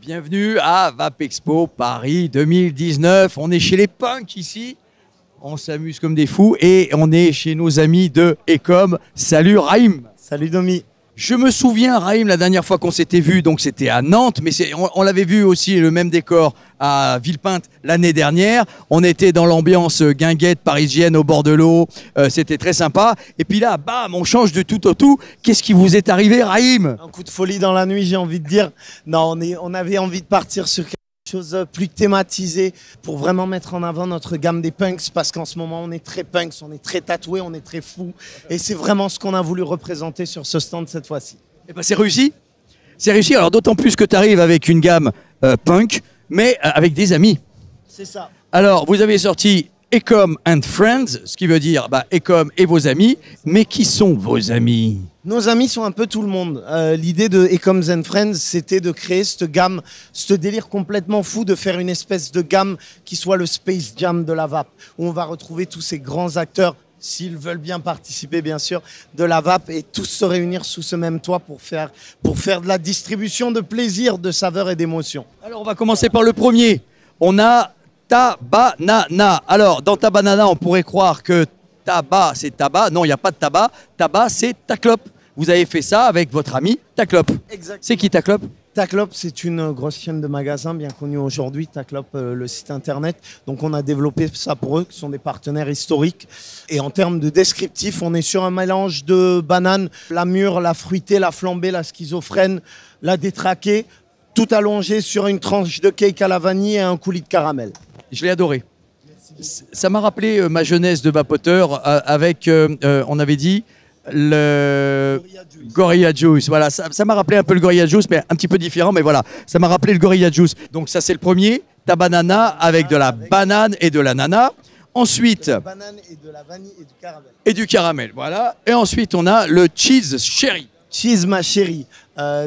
Bienvenue à Vapexpo Paris 2019. On est chez les punks ici. On s'amuse comme des fous et on est chez nos amis de Ecom. Salut Raïm. Salut Domi. Je me souviens, Raïm, la dernière fois qu'on s'était vu, donc c'était à Nantes, mais on l'avait vu aussi, le même décor à Villepinte l'année dernière. On était dans l'ambiance guinguette parisienne au bord de l'eau. C'était très sympa. Et puis là, bam, on change de tout au tout. Qu'est-ce qui vous est arrivé, Raïm? Un coup de folie dans la nuit, j'ai envie de dire. Non, on avait envie de partir sur quelque chose plus thématisé pour vraiment mettre en avant notre gamme des punks, parce qu'en ce moment, on est très punks, on est très tatoués, on est très fous. Et c'est vraiment ce qu'on a voulu représenter sur ce stand cette fois-ci. Eh ben, c'est réussi. C'est réussi. Alors d'autant plus que tu arrives avec une gamme punk, mais avec des amis. C'est ça. Alors, vous avez sorti Ecom and Friends, ce qui veut dire Ecom et vos amis. Mais qui sont vos amis? Nos amis sont un peu tout le monde. L'idée de Ecoms and Friends, c'était de créer cette gamme, ce délire complètement fou de faire une espèce de gamme qui soit le Space Jam de la vape, où on va retrouver tous ces grands acteurs, s'ils veulent bien participer bien sûr, de la vape, et tous se réunir sous ce même toit pour faire de la distribution de plaisir, de saveurs et d'émotions. Alors, on va commencer par le premier. On a Tabanana. Alors, dans Tabanana, on pourrait croire que tabac, c'est tabac. Non, il n'y a pas de tabac. Tabac, c'est ta clope. Vous avez fait ça avec votre ami Taclope. Exactement. C'est qui Taclope? Taclope, c'est une grosse chaîne de magasins bien connue aujourd'hui. Taclope, le site internet. Donc on a développé ça pour eux, qui sont des partenaires historiques. Et en termes de descriptif, on est sur un mélange de bananes, la mûre, la fruitée, la flambée, la schizophrène, la détraquée, tout allongé sur une tranche de cake à la vanille et un coulis de caramel. Je l'ai adoré. Ça m'a rappelé ma jeunesse de vapoteur avec, on avait dit, le Gorilla Juice. Voilà, ça m'a rappelé un peu le Gorilla Juice, mais un petit peu différent, mais voilà, ça m'a rappelé le Gorilla Juice. Donc ça, c'est le premier, Tabanana avec de la banane et de l'ananas. Ensuite, de la banane et de la vanille et du caramel. Et du caramel, voilà. Et ensuite, on a le Cheese Cherry. Cheese ma chérie,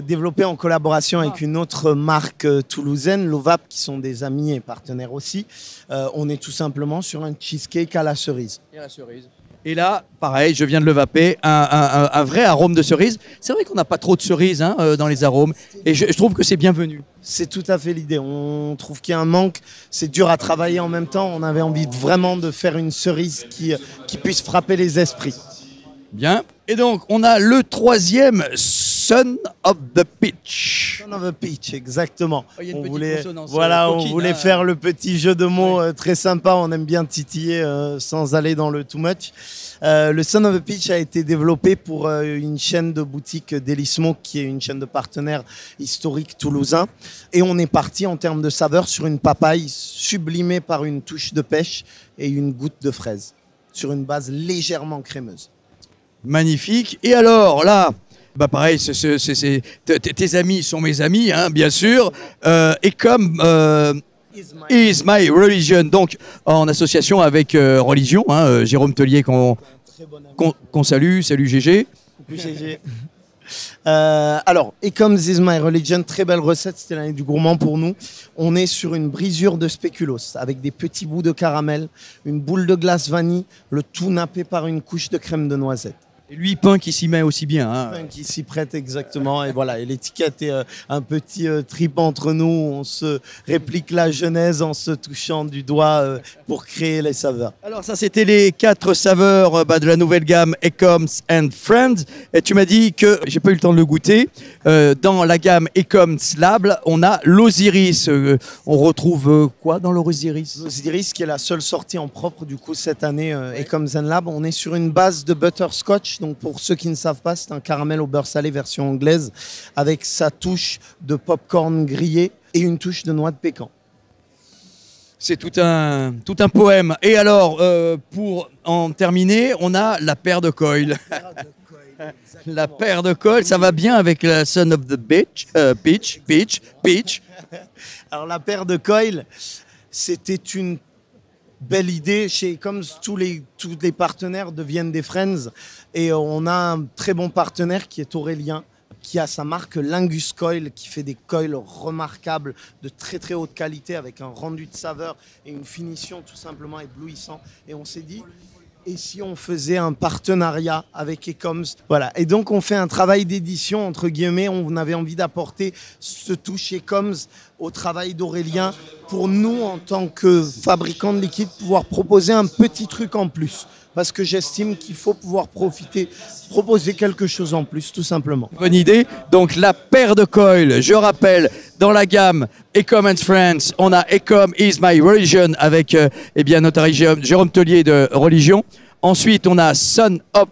développé en collaboration avec une autre marque toulousaine, Lovap, qui sont des amis et partenaires aussi. On est tout simplement sur un cheesecake à la cerise. Et la cerise. Et là, pareil, je viens de le vaper, un vrai arôme de cerise. C'est vrai qu'on n'a pas trop de cerises dans les arômes, et je trouve que c'est bienvenu. C'est tout à fait l'idée. On trouve qu'il y a un manque, c'est dur à travailler en même temps. On avait envie vraiment de faire une cerise qui puisse frapper les esprits. Bien. Et donc, on a le troisième, Son of the Peach. Son of the Peach, exactement. Oh, il y a une on petite voulait, consonance, voilà, coquine, on voulait faire le petit jeu de mots Ouais. très sympa. On aime bien titiller sans aller dans le too much. Le Son of the Peach a été développé pour une chaîne de boutiques Delismo, qui est une chaîne de partenaires historiques toulousains. Et on est parti en termes de saveur sur une papaye sublimée par une touche de pêche et une goutte de fraise, sur une base légèrement crémeuse. Magnifique. Et alors, là, pareil, tes amis sont mes amis, bien sûr. Et comme Is My Religion, donc en association avec Religion, Jérôme Tellier qu'on salue, salut GG. Coucou GG. Alors, Ecom Is My Religion, très belle recette, c'était l'année du gourmand pour nous. On est sur une brisure de spéculoos avec des petits bouts de caramel, une boule de glace vanille, le tout nappé par une couche de crème de noisette. Et lui, Punk, il s'y met aussi bien. Qui s'y prête exactement, et voilà, et l'étiquette est un petit trip entre nous, on se réplique la genèse en se touchant du doigt pour créer les saveurs. Alors ça, c'était les 4 saveurs de la nouvelle gamme Ecoms and Friends, et tu m'as dit que, j'ai pas eu le temps de le goûter, dans la gamme Ecoms Lab, on a l'Osiris. On retrouve quoi dans l'Osiris? L'Osiris, qui est la seule sortie en propre du coup cette année, Ecoms and Lab, on est sur une base de butterscotch. Donc pour ceux qui ne savent pas, c'est un caramel au beurre salé version anglaise avec sa touche de popcorn grillé et une touche de noix de pécan. C'est tout un poème. Et alors, pour en terminer, on a la paire de coils. La paire de coils, ça va bien avec la Son of the Beach, Peach. Alors la paire de coils, c'était une belle idée. Comme tous les partenaires deviennent des friends, et on a un très bon partenaire qui est Aurélien, qui a sa marque Lingus Coil, qui fait des coils remarquables de très très haute qualité avec un rendu de saveur et une finition tout simplement éblouissant. Et on s'est dit, Et si on faisait un partenariat avec Ecoms, voilà. Et donc on fait un travail d'édition entre guillemets. On avait envie d'apporter ce touche Ecoms au travail d'Aurélien pour nous en tant que fabricants de liquide pouvoir proposer un petit truc en plus. Parce que j'estime qu'il faut pouvoir proposer quelque chose en plus, tout simplement. Bonne idée. Donc la paire de coils, je rappelle, dans la gamme Ecom & Friends, on a Ecom Is My Religion avec eh bien, notre Jérôme Tellier de Religion. Ensuite, on a Son of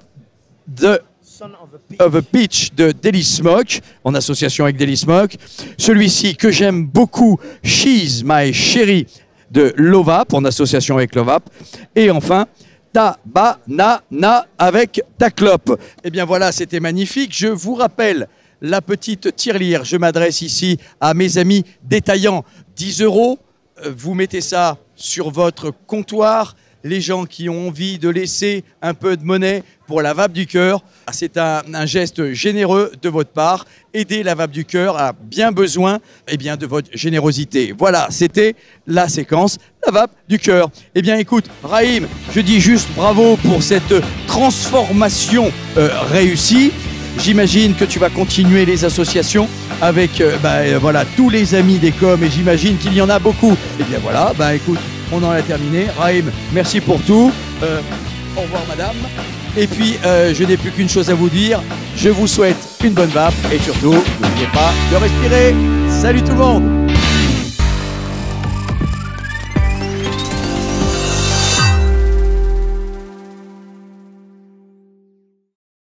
a Peach de Daily Smoke, en association avec Daily Smoke. Celui-ci que j'aime beaucoup, She's My Cherry de Lovap, en association avec Lovap. Et enfin, Ta Banana avec Ta Clope. Eh bien voilà, c'était magnifique. Je vous rappelle la petite tirelire. Je m'adresse ici à mes amis détaillants. 10 €, vous mettez ça sur votre comptoir. Les gens qui ont envie de laisser un peu de monnaie pour la Vape du Cœur, c'est un geste généreux de votre part. Aider la Vape du Cœur a bien besoin eh bien, de votre générosité. Voilà, c'était la séquence, la Vape du Cœur. Eh bien écoute, Raïm, je dis juste bravo pour cette transformation réussie. J'imagine que tu vas continuer les associations avec voilà, tous les amis d'Ecom et j'imagine qu'il y en a beaucoup. Eh bien voilà, écoute, on en a terminé. Raïm, merci pour tout. Au revoir madame. Et puis, je n'ai plus qu'une chose à vous dire. Je vous souhaite une bonne vape et surtout, n'oubliez pas de respirer. Salut tout le monde!